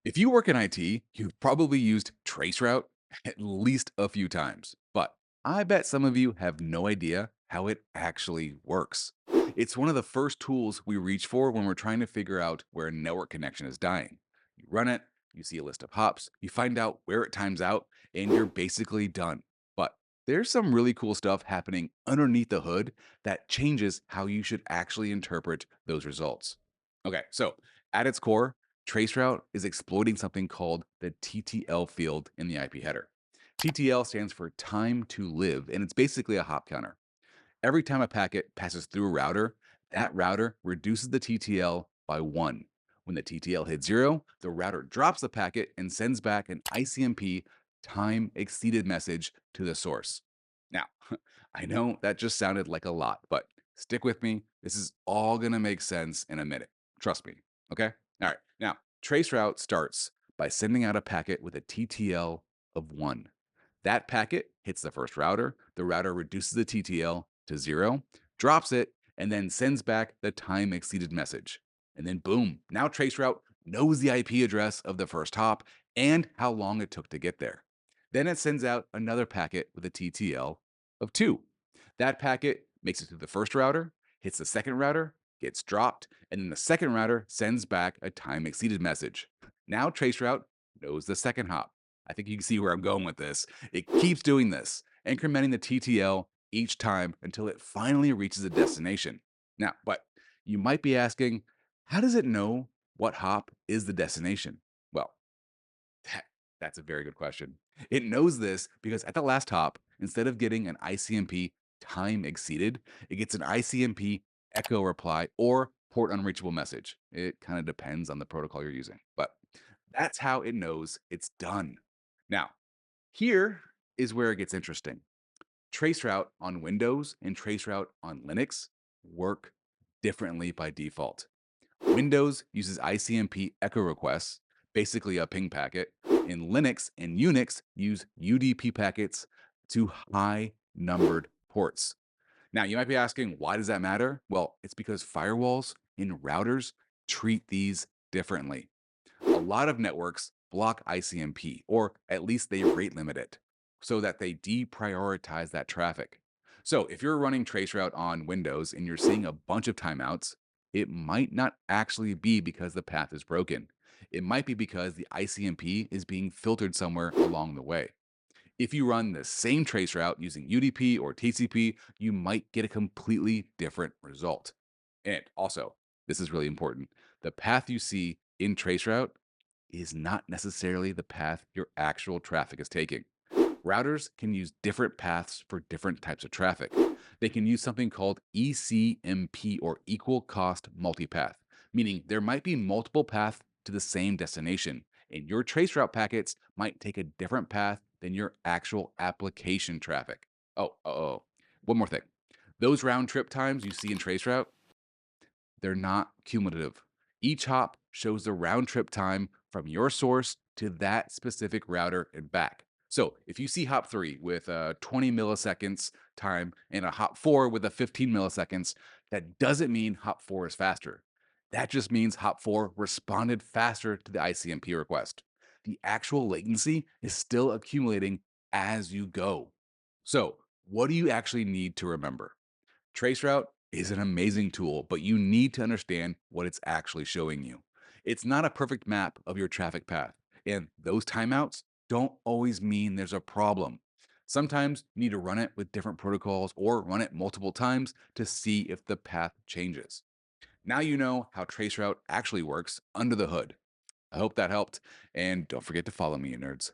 If you work in IT, you've probably used Traceroute at least a few times, but I bet some of you have no idea how it actually works. It's one of the first tools we reach for when we're trying to figure out where a network connection is dying. You run it, you see a list of hops, you find out where it times out, and you're basically done. But there's some really cool stuff happening underneath the hood that changes how you should actually interpret those results. Okay, so at its core, Traceroute is exploiting something called the TTL field in the IP header. TTL stands for time to live, and it's basically a hop counter. Every time a packet passes through a router, that router reduces the TTL by 1. When the TTL hits 0, the router drops the packet and sends back an ICMP time exceeded message to the source. Now, I know that just sounded like a lot, but stick with me. This is all going to make sense in a minute. Trust me. Okay? All right. Now, Traceroute starts by sending out a packet with a TTL of 1. That packet hits the router reduces the TTL to 0, drops it, and then sends back the time exceeded message. And then boom, now Traceroute knows the IP address of the first hop and how long it took to get there. Then it sends out another packet with a TTL of 2. That packet makes it through the first router, hits the second router, gets dropped, and then the second router sends back a time exceeded message. Now Traceroute knows the second hop. I think you can see where I'm going with this. It keeps doing this, incrementing the TTL each time until it finally reaches a destination. Now, but you might be asking, how does it know what hop is the destination? Well, that, that's a very good question. It knows this because at the last hop, instead of getting an ICMP time exceeded, it gets an ICMP echo reply or port unreachable message. It kind of depends on the protocol you're using, but that's how it knows it's done. Now, here is where it gets interesting. Traceroute on Windows and Traceroute on Linux work differently by default. Windows uses ICMP echo requests, basically a ping packet, and Linux and Unix use UDP packets to high numbered ports. Now, you might be asking, why does that matter? Well, it's because firewalls and routers treat these differently. A lot of networks block ICMP, or at least they rate limit it, so that they deprioritize that traffic. So if you're running Traceroute on Windows and you're seeing a bunch of timeouts, it might not actually be because the path is broken. It might be because the ICMP is being filtered somewhere along the way. If you run the same traceroute using UDP or TCP, you might get a completely different result. And also, this is really important. The path you see in traceroute is not necessarily the path your actual traffic is taking. Routers can use different paths for different types of traffic. They can use something called ECMP or equal cost multipath, meaning there might be multiple paths to the same destination, and your traceroute packets might take a different path than your actual application traffic. One more thing. Those round trip times you see in traceroute, they're not cumulative. Each hop shows the round trip time from your source to that specific router and back. So if you see hop 3 with a 20 milliseconds time and a hop 4 with a 15 milliseconds, that doesn't mean hop 4 is faster. That just means hop 4 responded faster to the ICMP request. The actual latency is still accumulating as you go. So, what do you actually need to remember? Traceroute is an amazing tool, but you need to understand what it's actually showing you. It's not a perfect map of your traffic path, and those timeouts don't always mean there's a problem. Sometimes you need to run it with different protocols or run it multiple times to see if the path changes. Now you know how Traceroute actually works under the hood. I hope that helped, and don't forget to follow me, you nerds.